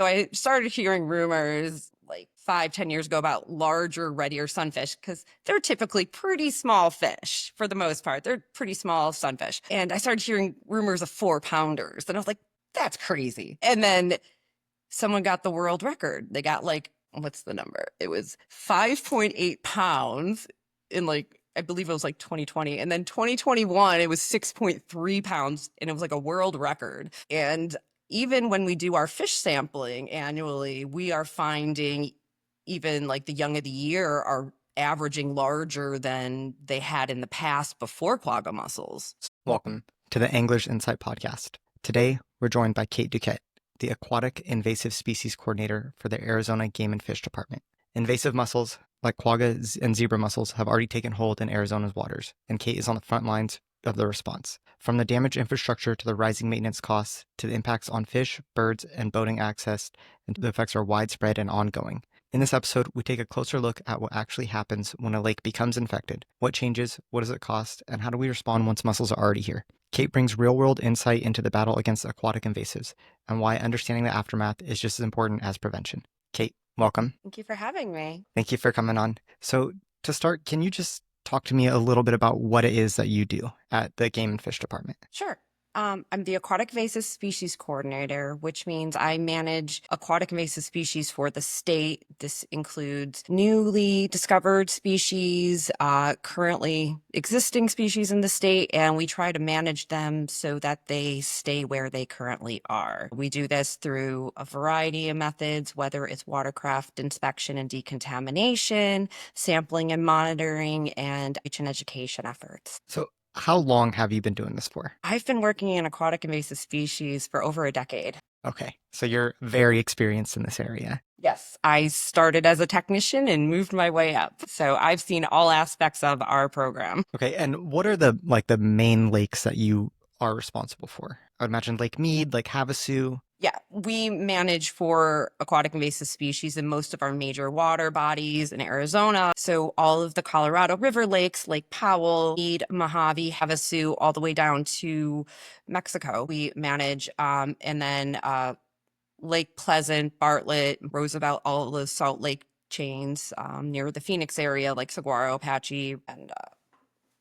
So I started hearing rumors like 5, 10 years ago about larger Redear sunfish because they're typically pretty small fish for the most part. They're pretty small sunfish. And I started hearing rumors of 4 pounders. And I was like, that's crazy. And then someone got the world record. They got like, what's the number? It was 5.8 pounds in like, I believe it was like 2020. And then 2021, it was 6.3 pounds and it was like a world record. And even when we do our fish sampling annually, we are finding even like the young of the year are averaging larger than they had in the past before quagga mussels. Welcome to the Anglers Insight Podcast. Today, we're joined by Kate Dukette, the Aquatic Invasive Species Coordinator for the Arizona Game and Fish Department. Invasive mussels, like quagga and zebra mussels, have already taken hold in Arizona's waters, and Kate is on the front lines of the response. From the damaged infrastructure to the rising maintenance costs to the impacts on fish, birds, and boating access, and the effects are widespread and ongoing. In this episode, we take a closer look at what actually happens when a lake becomes infected, what changes, what does it cost, and how do we respond once mussels are already here. Kate brings real-world insight into the battle against aquatic invasives and why understanding the aftermath is just as important as prevention. Kate, welcome. Thank you for having me. Thank you for coming on. So to start, can you just talk to me a little bit about what it is that you do at the Game and Fish Department? Sure. I'm the Aquatic Invasive Species Coordinator, which means I manage aquatic invasive species for the state. This includes newly discovered species, currently existing species in the state, and we try to manage them so that they stay where they currently are. We do this through a variety of methods, whether it's watercraft inspection and decontamination, sampling and monitoring, and education efforts. So how long have you been doing this for? I've been working in aquatic invasive species for over a decade. Okay, so you're very experienced in this area. Yes, I started as a technician and moved my way up. So I've seen all aspects of our program. Okay, and what are the main lakes that you are responsible for? I would imagine Lake Mead, Lake Havasu. Yeah, we manage for aquatic invasive species in most of our major water bodies in Arizona. So all of the Colorado River lakes, Lake Powell, Mead, Mojave, Havasu, all the way down to Mexico. We manage, and then Lake Pleasant, Bartlett, Roosevelt, all of those Salt Lake chains near the Phoenix area, like Saguaro, Apache, and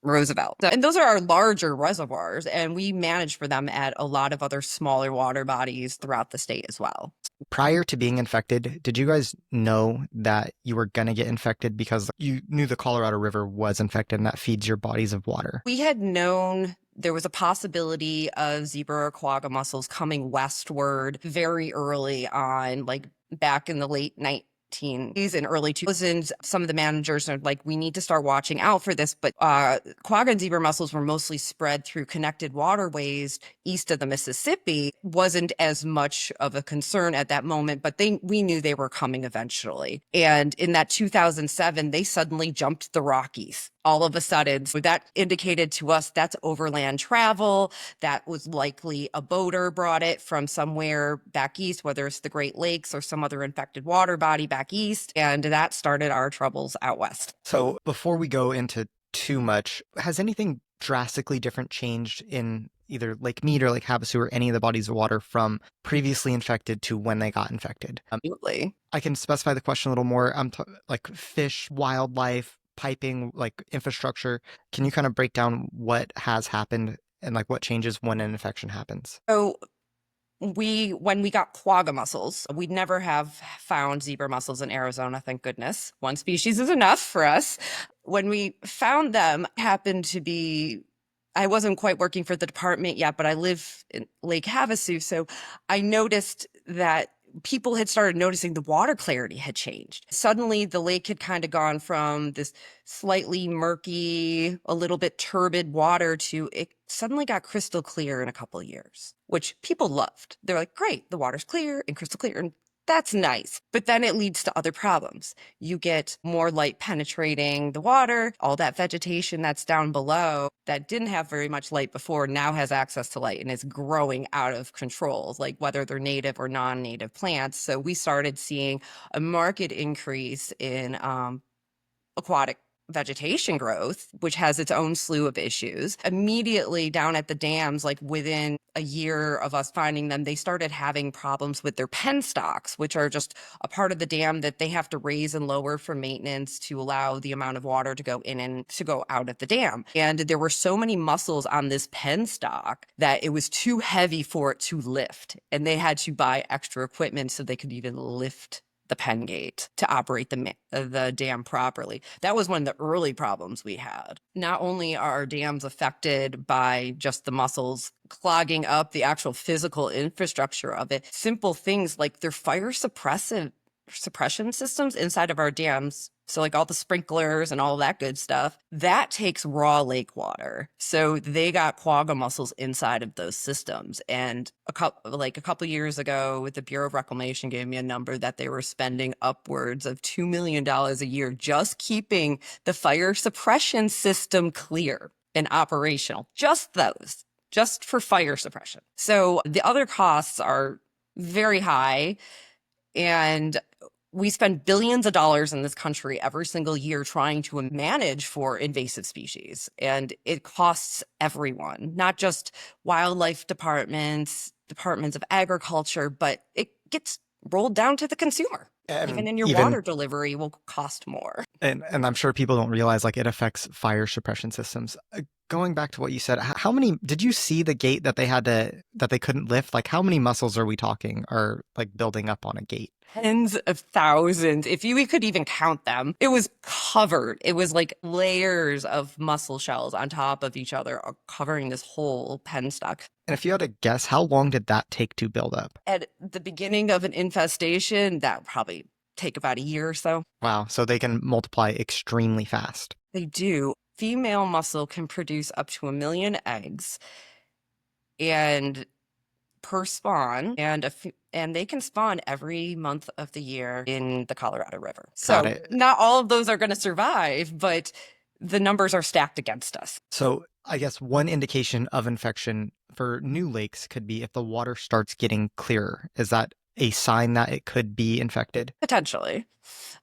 Roosevelt. And those are our larger reservoirs, and we manage for them at a lot of other smaller water bodies throughout the state as well. Prior to being infected, did you guys know that you were going to get infected because you knew the Colorado River was infected and that feeds your bodies of water? We had known there was a possibility of zebra or quagga mussels coming westward very early on, like back in the late 1990s and early 2000s. Some of the managers are like, we need to start watching out for this. But quagga and zebra mussels were mostly spread through connected waterways east of the Mississippi. Wasn't as much of a concern at that moment, but we knew they were coming eventually. And in that 2007, they suddenly jumped the Rockies. All of a sudden, so that indicated to us that's overland travel. That was likely a boater brought it from somewhere back east, whether it's the Great Lakes or some other infected water body back east. And that started our troubles out west. So before we go into too much, has anything drastically different changed in either Lake Mead or Lake Havasu or any of the bodies of water from previously infected to when they got infected? Absolutely. I can specify the question a little more. Like fish, wildlife, piping, like infrastructure. Can you kind of break down what has happened and like what changes when an infection happens? So when we got quagga mussels, we'd never have found zebra mussels in Arizona, thank goodness. One species is enough for us. When we found them, happened to be, I wasn't quite working for the department yet, but I live in Lake Havasu. So I noticed that people had started noticing the water clarity had changed. Suddenly, the lake had kind of gone from this slightly murky, a little bit turbid water to it suddenly got crystal clear in a couple of years, which people loved. They're like, great, the water's clear and crystal clear. And that's nice. But then it leads to other problems. You get more light penetrating the water, all that vegetation that's down below that didn't have very much light before now has access to light and is growing out of control, like whether they're native or non-native plants. So we started seeing a marked increase in aquatic vegetation growth, which has its own slew of issues. Immediately down at the dams, like within a year of us finding them, they started having problems with their penstocks, which are just a part of the dam that they have to raise and lower for maintenance to allow the amount of water to go in and to go out at the dam. And there were so many mussels on this penstock that it was too heavy for it to lift. And they had to buy extra equipment so they could even lift the pen gate to operate the dam properly. That was one of the early problems we had. Not only are our dams affected by just the mussels clogging up the actual physical infrastructure of it, simple things like their fire suppression systems inside of our dams. So like all the sprinklers and all that good stuff, that takes raw lake water. So they got quagga mussels inside of those systems. And a couple years ago, the Bureau of Reclamation gave me a number that they were spending upwards of $2 million a year just keeping the fire suppression system clear and operational. Just those, just for fire suppression. So the other costs are very high. And we spend billions of dollars in this country every single year trying to manage for invasive species. And it costs everyone, not just wildlife departments, departments of agriculture, but it gets rolled down to the consumer. Even in your water delivery will cost more. And I'm sure people don't realize like it affects fire suppression systems. Going back to what you said, how many did you see the gate that they couldn't lift? Like how many mussels are we talking are like building up on a gate? Tens of thousands. If we could even count them, it was covered. It was like layers of mussel shells on top of each other, covering this whole penstock. And if you had to guess, how long did that take to build up? At the beginning of an infestation, that would probably take about a year or so. Wow. So they can multiply extremely fast. They do. Female mussel can produce up to 1 million eggs and per spawn, and they can spawn every month of the year in the Colorado River. So not all of those are going to survive, but the numbers are stacked against us. So I guess one indication of infection for new lakes could be if the water starts getting clearer. Is that a sign that it could be infected? Potentially.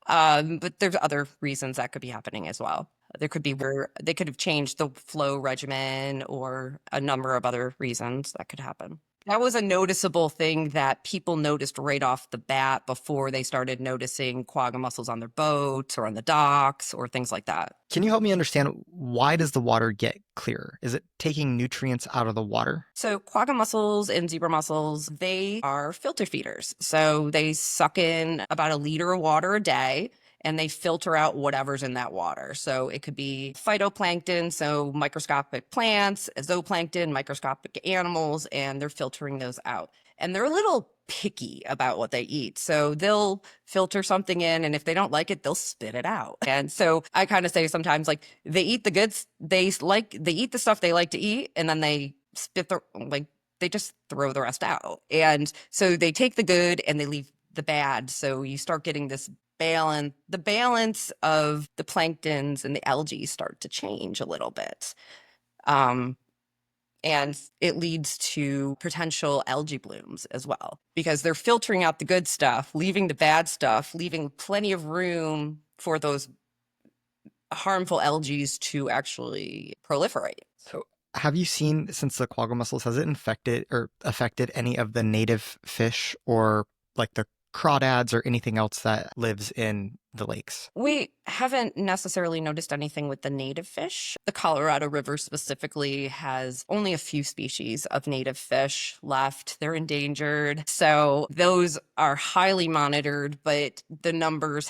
But there's other reasons that could be happening as well. There could be where they could have changed the flow regimen or a number of other reasons that could happen. That was a noticeable thing that people noticed right off the bat before they started noticing quagga mussels on their boats or on the docks or things like that. Can you help me understand, why does the water get clearer? Is it taking nutrients out of the water? So quagga mussels and zebra mussels, they are filter feeders. So they suck in about 1 liter of water a day, and they filter out whatever's in that water. So it could be phytoplankton, so microscopic plants, zooplankton, microscopic animals, and they're filtering those out. And they're a little picky about what they eat. So they'll filter something in, and if they don't like it, they'll spit it out. And so I kind of say sometimes, like, they eat the goods, they eat the stuff they like to eat, and then they they just throw the rest out. And so they take the good and they leave the bad. So you start getting this the balance of the planktons and the algae start to change a little bit. And it leads to potential algae blooms as well, because they're filtering out the good stuff, leaving the bad stuff, leaving plenty of room for those harmful algae to actually proliferate. So have you seen, since the quagga mussels, has it affected any of the native fish or like the crawdads or anything else that lives in the lakes? We haven't necessarily noticed anything with the native fish. The Colorado River specifically has only a few species of native fish left. They're endangered. So those are highly monitored, but the numbers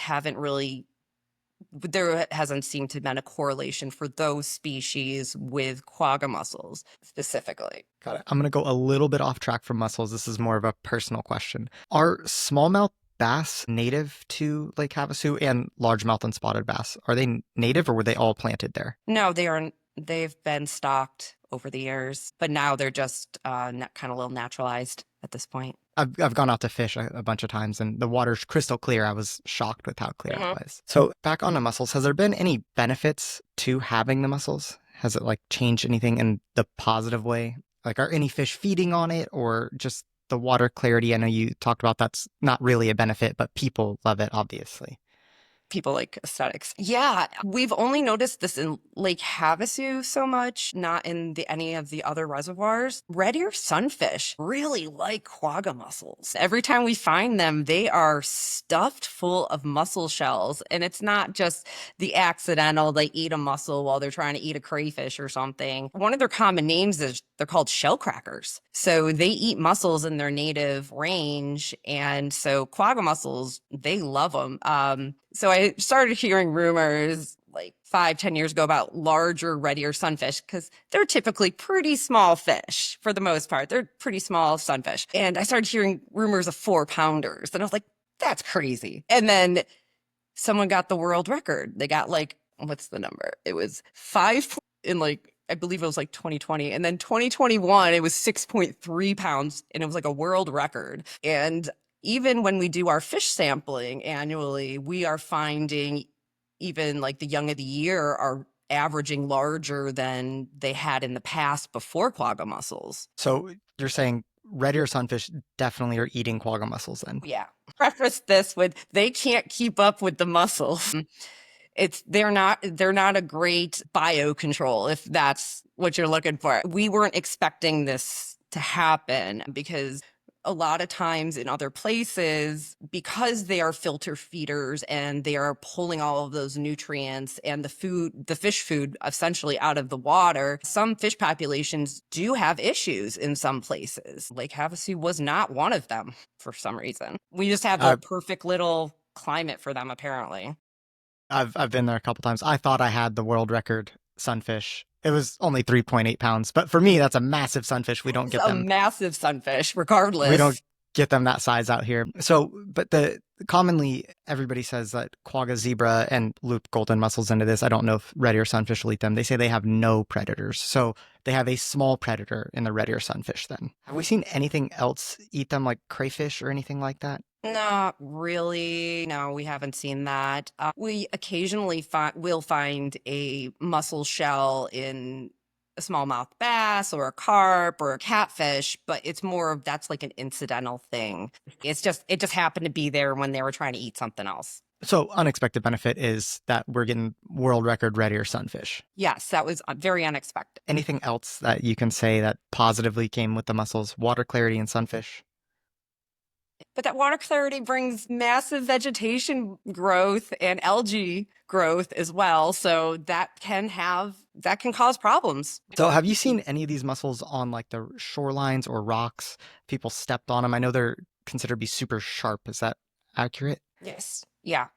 there hasn't seemed to have been a correlation for those species with quagga mussels specifically. Got it. I'm going to go a little bit off track from mussels. This is more of a personal question. Are smallmouth bass native to Lake Havasu, and largemouth and spotted bass? Are they native, or were they all planted there? No, they aren't. They've been stocked over the years, but now they're just kind of a little naturalized at this point. I've gone out to fish a bunch of times, and the water's crystal clear. I was shocked with how clear it was. So back on the mussels, has there been any benefits to having the mussels? Has it like changed anything in the positive way? Like, are any fish feeding on it, or just the water clarity? I know you talked about that's not really a benefit, but people love it, obviously. people like aesthetics. Yeah, we've only noticed this in Lake Havasu so much, not in any of the other reservoirs. Redear sunfish really like quagga mussels. Every time we find them, they are stuffed full of mussel shells. And it's not just the accidental, they eat a mussel while they're trying to eat a crayfish or something. One of their common names is they're called shell crackers. So they eat mussels in their native range. And so quagga mussels, they love them. So I started hearing rumors like 5, 10 years ago about larger red ear sunfish because they're typically pretty small fish for the most part. They're pretty small sunfish. And I started hearing rumors of 4 pounders. And I was like, that's crazy. And then someone got the world record. They got like, what's the number? It was 5 in like, I believe it was like 2020. And then 2021, it was 6.3 pounds and it was like a world record. And even when we do our fish sampling annually, we are finding even like the young of the year are averaging larger than they had in the past before quagga mussels. So you're saying red ear sunfish definitely are eating quagga mussels then? Yeah. Preface this with they can't keep up with the mussels. They're not a great biocontrol if that's what you're looking for. We weren't expecting this to happen because a lot of times in other places, because they are filter feeders and they are pulling all of those nutrients and the fish food essentially out of the water, some fish populations do have issues in some places. Lake Havasu was not one of them for some reason. We just have the perfect little climate for them, apparently. I've been there a couple times. I thought I had the world record sunfish. It was only 3.8 pounds, but for me, that's a massive sunfish. We don't It's get a them. massive sunfish, regardless. We don't get them that size out here. So, but commonly everybody says that quagga, zebra, and loop golden mussels into this. I don't know if red ear sunfish will eat them. They say they have no predators. So they have a small predator in the red ear sunfish then. Have we seen anything else eat them like crayfish or anything like that? Not really. No, we haven't seen that. We occasionally will find a mussel shell in a smallmouth bass or a carp or a catfish, but it's more of that's like an incidental thing. It just happened to be there when they were trying to eat something else. So unexpected benefit is that we're getting world record red ear sunfish. Yes, that was very unexpected. Anything else that you can say that positively came with the mussels? Water clarity and sunfish? But that water clarity brings massive vegetation growth and algae growth as well. So that can cause problems. So have you seen any of these mussels on like the shorelines or rocks? People stepped on them. I know they're considered to be super sharp. Is that accurate? Yes. Yeah.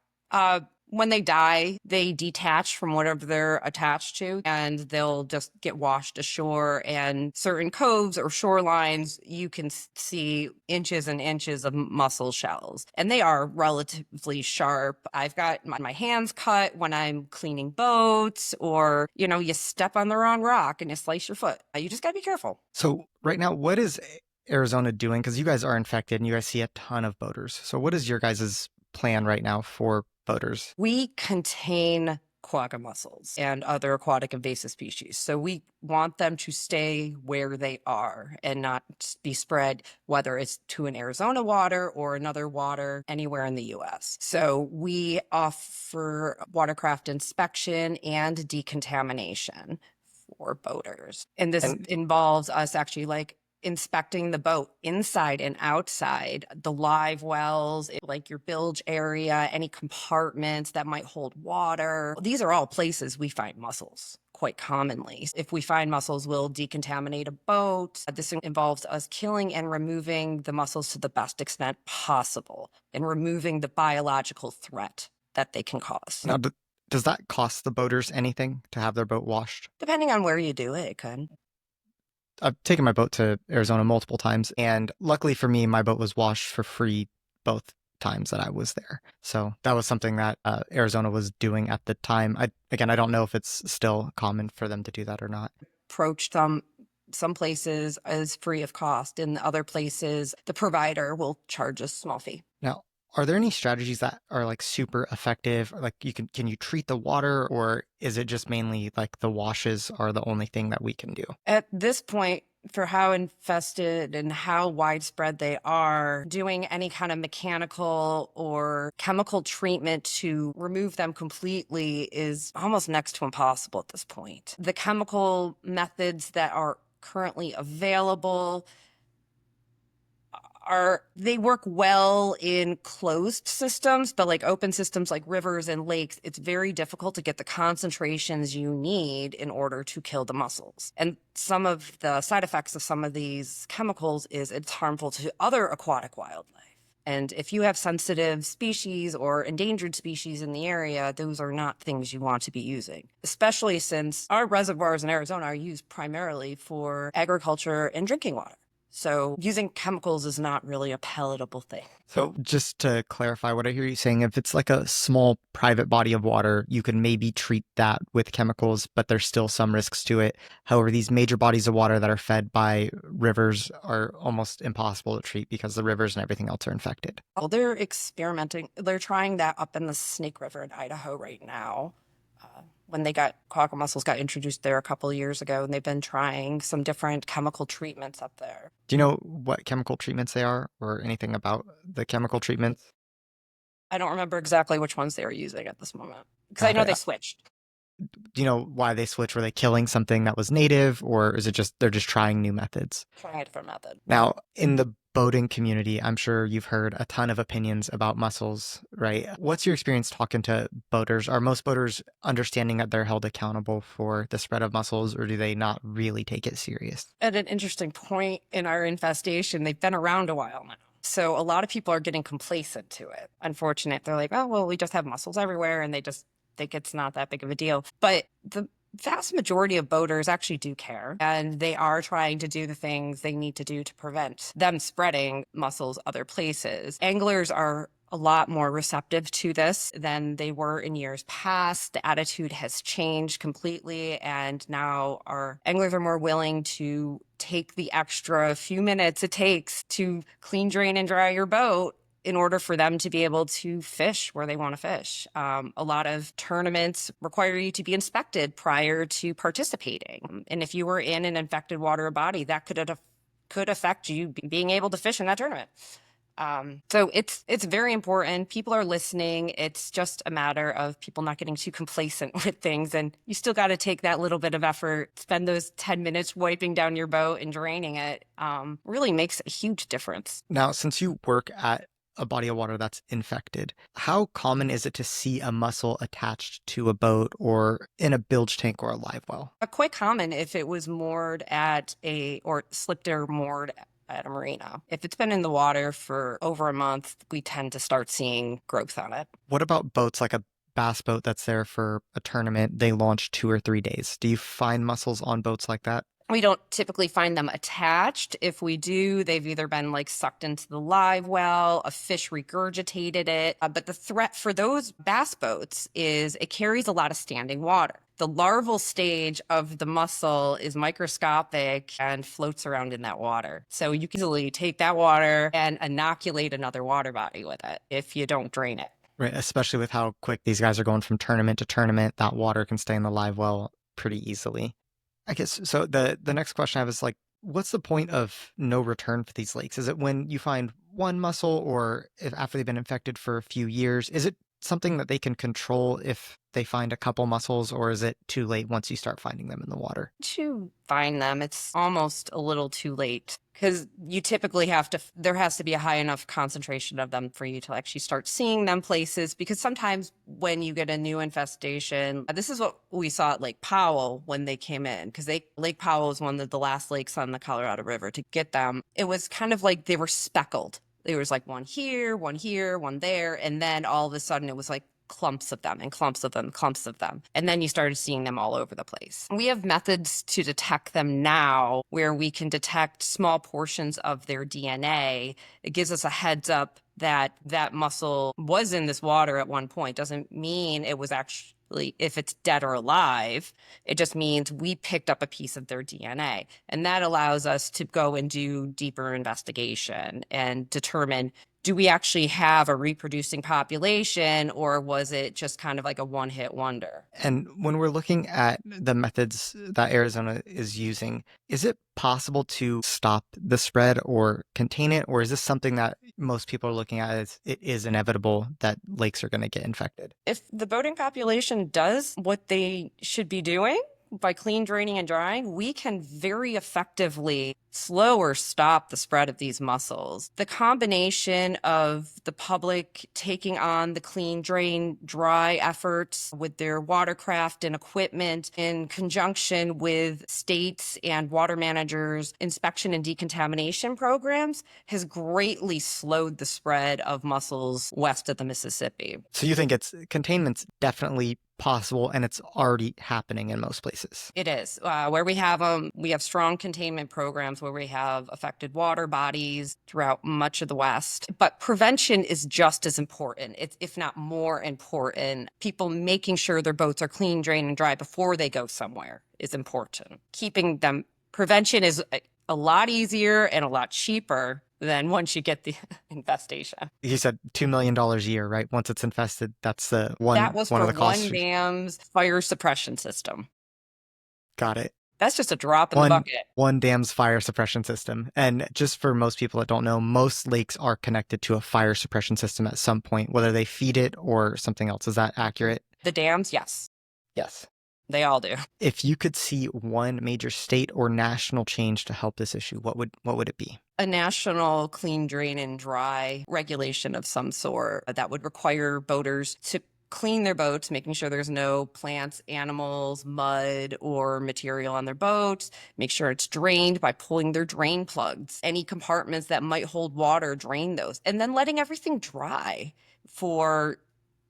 When they die, they detach from whatever they're attached to and they'll just get washed ashore. And certain coves or shorelines, you can see inches and inches of mussel shells. And they are relatively sharp. I've got my hands cut when I'm cleaning boats or, you step on the wrong rock and you slice your foot. You just got to be careful. So right now, what is Arizona doing? Because you guys are infected and you guys see a ton of boaters. So what is your guys' plan right now for boaters? We contain quagga mussels and other aquatic invasive species. So we want them to stay where they are and not be spread, whether it's to an Arizona water or another water anywhere in the US. So we offer watercraft inspection and decontamination for boaters. And this involves us actually like inspecting the boat inside and outside, the live wells, like your bilge area, any compartments that might hold water. These are all places we find mussels quite commonly. If we find mussels, we'll decontaminate a boat. This involves us killing and removing the mussels to the best extent possible and removing the biological threat that they can cause. Now, does that cost the boaters anything to have their boat washed? Depending on where you do it, it could. I've taken my boat to Arizona multiple times, and luckily for me, my boat was washed for free both times that I was there. So that was something that Arizona was doing at the time. I don't know if it's still common for them to do that or not. Approached some places as free of cost, and other places the provider will charge a small fee. Now, are there any strategies that are like super effective? Like can you treat the water, or is it just mainly like the washes are the only thing that we can do? At this point, for how infested and how widespread they are, doing any kind of mechanical or chemical treatment to remove them completely is almost next to impossible at this point. The chemical methods that are currently available they work well in closed systems, but like open systems like rivers and lakes, it's very difficult to get the concentrations you need in order to kill the mussels. And some of the side effects of some of these chemicals is it's harmful to other aquatic wildlife. And if you have sensitive species or endangered species in the area, those are not things you want to be using, especially since our reservoirs in Arizona are used primarily for agriculture and drinking water. So using chemicals is not really a palatable thing. So just to clarify what I hear you saying, if it's like a small private body of water, you can maybe treat that with chemicals, but there's still some risks to it. However, these major bodies of water that are fed by rivers are almost impossible to treat because the rivers and everything else are infected. Well, they're experimenting. They're trying that up in the Snake River in Idaho right now. When quagga mussels got introduced there a couple of years ago, and they've been trying some different chemical treatments up there. Do you know what chemical treatments they are or anything about the chemical treatments? I don't remember exactly which ones they were using at this moment because I Got know it. they switched. Do you know why they switched? Were they killing something that was native, or is it just they're just trying new methods? Trying a different method. Now, in the boating community, I'm sure you've heard a ton of opinions about mussels, right? What's your experience talking to boaters? Are most boaters understanding that they're held accountable for the spread of mussels, or do they not really take it serious? At an interesting point in our infestation, they've been around a while now. So a lot of people are getting complacent to it. Unfortunate. They're like, oh, well, we just have mussels everywhere, and they just think it's not that big of a deal. But the vast majority of boaters actually do care, and they are trying to do the things they need to do to prevent them spreading mussels other places. Anglers are a lot more receptive to this than they were in years past. The attitude has changed completely, and now our anglers are more willing to take the extra few minutes it takes to clean, drain, and dry your boat in order for them to be able to fish where they want to fish. A lot of tournaments require you to be inspected prior to participating. And if you were in an infected water body, that could affect you being able to fish in that tournament. So it's very important. People are listening. It's just a matter of people not getting too complacent with things. And you still got to take that little bit of effort, spend those 10 minutes wiping down your boat and draining it. Really makes a huge difference. Now, since you work at a body of water that's infected, how common is it to see a mussel attached to a boat or in a bilge tank or a live well? Quite common if it was moored or slipped or moored at a marina. If it's been in the water for over a month, we tend to start seeing growth on it. What about boats like a bass boat that's there for a tournament? They launch 2 or 3 days. Do you find mussels on boats like that? We don't typically find them attached. If we do, they've either been like sucked into the live well, a fish regurgitated it. But the threat for those bass boats is it carries a lot of standing water. The larval stage of the mussel is microscopic and floats around in that water. So you can easily take that water and inoculate another water body with it if you don't drain it. Right, especially with how quick these guys are going from tournament to tournament, that water can stay in the live well pretty easily. I guess so. The next question I have is like, what's the point of no return for these lakes? Is it when you find one mussel, or if after they've been infected for a few years? Is it something that they can control if they find a couple mussels, or is it too late once you start finding them in the water? To find them, it's almost a little too late because you typically there has to be a high enough concentration of them for you to actually start seeing them places. Because sometimes when you get a new infestation, this is what we saw at Lake Powell when they came in, because Lake Powell was one of the last lakes on the Colorado River to get them. It was kind of like they were speckled. There was like one here, one there. And then all of a sudden it was like clumps of them and clumps of them, clumps of them. And then you started seeing them all over the place. We have methods to detect them now where we can detect small portions of their DNA. It gives us a heads up that that mussel was in this water at one point. Doesn't mean it was actually, if it's dead or alive, it just means we picked up a piece of their DNA. And that allows us to go and do deeper investigation and determine, do we actually have a reproducing population, or was it just kind of like a one-hit wonder? And when we're looking at the methods that Arizona is using, is it possible to stop the spread or contain it? Or is this something that most people are looking at as it is inevitable that lakes are going to get infected? If the boating population does what they should be doing by clean draining and drying, we can very effectively slow or stop the spread of these mussels. The combination of the public taking on the clean drain dry efforts with their watercraft and equipment in conjunction with states and water managers inspection and decontamination programs has greatly slowed the spread of mussels west of the Mississippi. So you think it's containment's definitely possible and it's already happening in most places? It is. Where we have them, we have strong containment programs where we have affected water bodies throughout much of the West. But prevention is just as important, it's, if not more important. People making sure their boats are clean, drained, and dry before they go somewhere is important. Keeping them, prevention is a lot easier and a lot cheaper than once you get the infestation. You said $2 million a year, right? Once it's infested, that's the That was one for of the costs. one dam's fire suppression system. Got it. That's just a drop in the bucket. One dam's fire suppression system. And just for most people that don't know, most lakes are connected to a fire suppression system at some point, whether they feed it or something else. Is that accurate? The dams, yes. Yes. They all do. If you could see one major state or national change to help this issue, what would it be? A national clean, drain, and dry regulation of some sort that would require boaters to clean their boats, making sure there's no plants, animals, mud, or material on their boats. Make sure it's drained by pulling their drain plugs. Any compartments that might hold water, drain those. And then letting everything dry for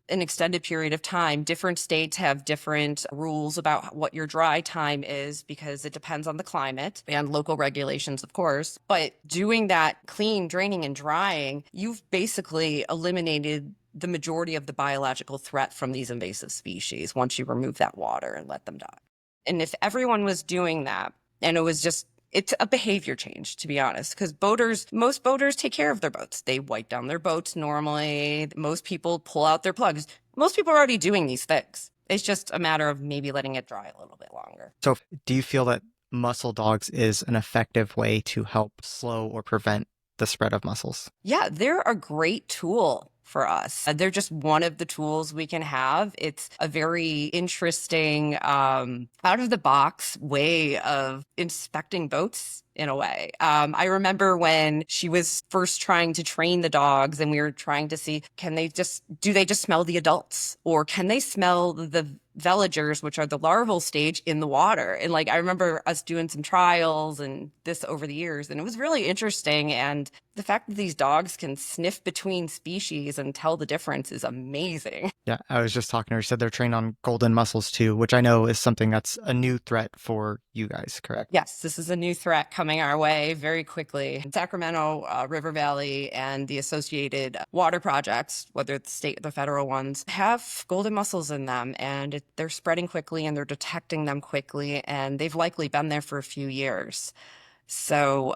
an extended period of time. Different states have different rules about what your dry time is because it depends on the climate and local regulations, of course. But doing that clean, draining, and drying, you've basically eliminated the majority of the biological threat from these invasive species once you remove that water and let them die. And if everyone was doing that, and it was just, it's a behavior change, to be honest, because most boaters take care of their boats. They wipe down their boats normally. Most people pull out their plugs. Most people are already doing these things. It's just a matter of maybe letting it dry a little bit longer. So do you feel that mussel dogs is an effective way to help slow or prevent the spread of mussels? Yeah, they're a great tool for us. They're just one of the tools we can have. It's a very interesting, out of the box way of inspecting boats in a way. I remember when she was first trying to train the dogs and we were trying to see, do they just smell the adults or can they smell the veligers, which are the larval stage in the water? And like, I remember us doing some trials and this over the years, and it was really interesting. And the fact that these dogs can sniff between species and tell the difference is amazing. Yeah, I was just talking to her. She said they're trained on golden mussels too, which I know is something that's a new threat for you guys, correct? Yes, this is a new threat coming our way very quickly. Sacramento, River Valley, and the associated water projects, whether it's the state or the federal ones, have golden mussels in them, and they're spreading quickly and they're detecting them quickly, and they've likely been there for a few years. So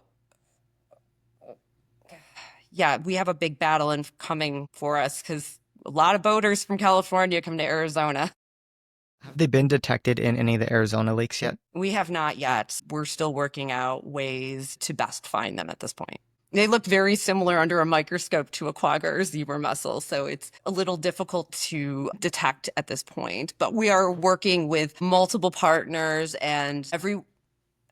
yeah, we have a big battle coming for us because a lot of boaters from California come to Arizona. Have they been detected in any of the Arizona lakes yet? We have not yet. We're still working out ways to best find them at this point. They look very similar under a microscope to a quagga or zebra mussel, so it's a little difficult to detect at this point. But we are working with multiple partners, and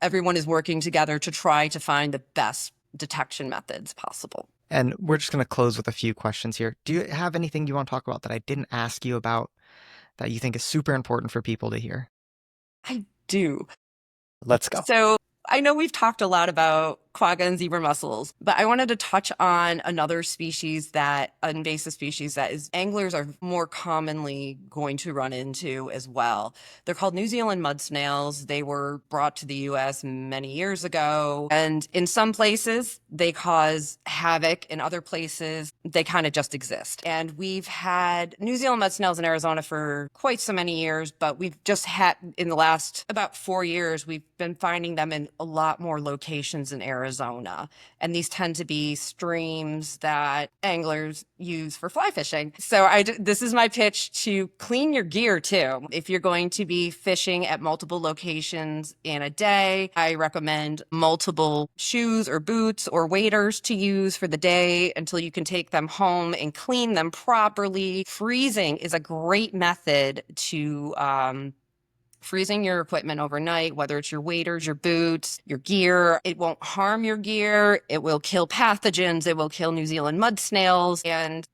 everyone is working together to try to find the best detection methods possible. And we're just going to close with a few questions here. Do you have anything you want to talk about that I didn't ask you about that you think is super important for people to hear? I do. Let's go. So I know we've talked a lot about quagga and zebra mussels, but I wanted to touch on another species invasive species that anglers are more commonly going to run into as well. They're called New Zealand mud snails. They were brought to the US many years ago, and in some places they cause havoc. In other places, they kind of just exist. And we've had New Zealand mud snails in Arizona for quite so many years, but we've just had, in the last about 4 years, we've been finding them in a lot more locations in Arizona. Arizona. And these tend to be streams that anglers use for fly fishing. So this is my pitch to clean your gear too. If you're going to be fishing at multiple locations in a day, I recommend multiple shoes or boots or waders to use for the day until you can take them home and clean them properly. Freezing is a great method to freezing your equipment overnight, whether it's your waders, your boots, your gear. It won't harm your gear. It will kill pathogens. It will kill New Zealand mud snails. And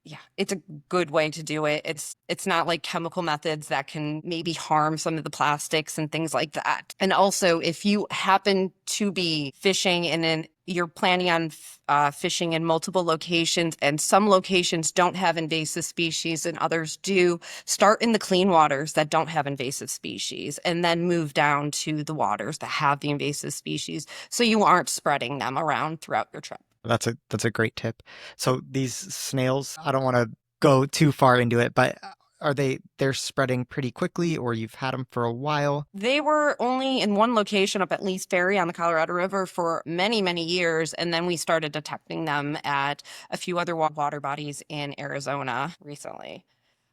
yeah, it's a good way to do it. It's not like chemical methods that can maybe harm some of the plastics and things like that. And also, if you happen to be fishing you're planning on fishing in multiple locations, and some locations don't have invasive species and others do, start in the clean waters that don't have invasive species and then move down to the waters that have the invasive species so you aren't spreading them around throughout your trip. That's a great tip. So these snails, I don't want to go too far into it, but they're spreading pretty quickly, or you've had them for a while? They were only in one location up at Lee's Ferry on the Colorado River for many, many years. And then we started detecting them at a few other water bodies in Arizona recently.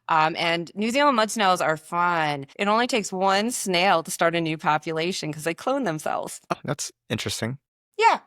And New Zealand mud snails are fun. It only takes one snail to start a new population because they clone themselves. Oh, that's interesting. Yeah.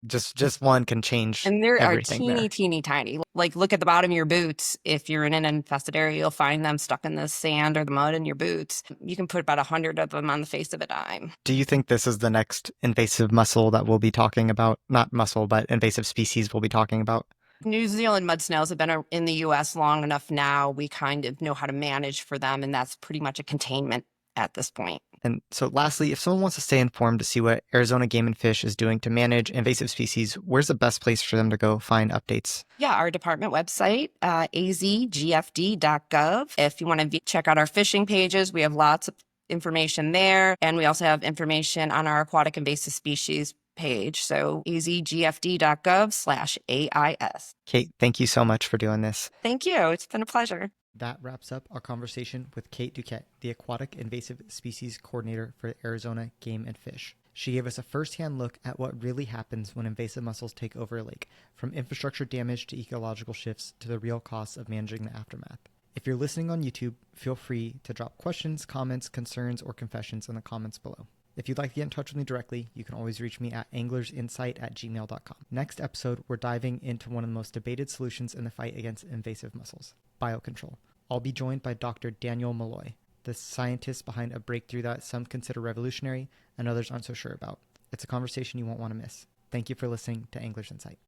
Just one can change And they are everything teeny, there. teeny, tiny. Like, look at the bottom of your boots. If you're in an infested area, you'll find them stuck in the sand or the mud in your boots. You can put about 100 of them on the face of a dime. Do you think this is the next invasive mussel that we'll be talking about? Not mussel, but invasive species we'll be talking about? New Zealand mud snails have been in the U.S. long enough now. We kind of know how to manage for them, and that's pretty much a containment at this point. And so lastly, if someone wants to stay informed to see what Arizona Game and Fish is doing to manage invasive species, where's the best place for them to go find updates? Yeah, our department website, azgfd.gov. If you want to check out our fishing pages, we have lots of information there. And we also have information on our Aquatic Invasive Species page. So azgfd.gov/AIS. Kate, thank you so much for doing this. Thank you. It's been a pleasure. That wraps up our conversation with Kate Dukette, the Aquatic Invasive Species Coordinator for Arizona Game and Fish. She gave us a first-hand look at what really happens when invasive mussels take over a lake, from infrastructure damage to ecological shifts to the real costs of managing the aftermath. If you're listening on YouTube, feel free to drop questions, comments, concerns, or confessions in the comments below. If you'd like to get in touch with me directly, you can always reach me at anglersinsight@gmail.com. Next episode, we're diving into one of the most debated solutions in the fight against invasive mussels: biocontrol. I'll be joined by Dr. Daniel Malloy, the scientist behind a breakthrough that some consider revolutionary and others aren't so sure about. It's a conversation you won't want to miss. Thank you for listening to Angler's Insight.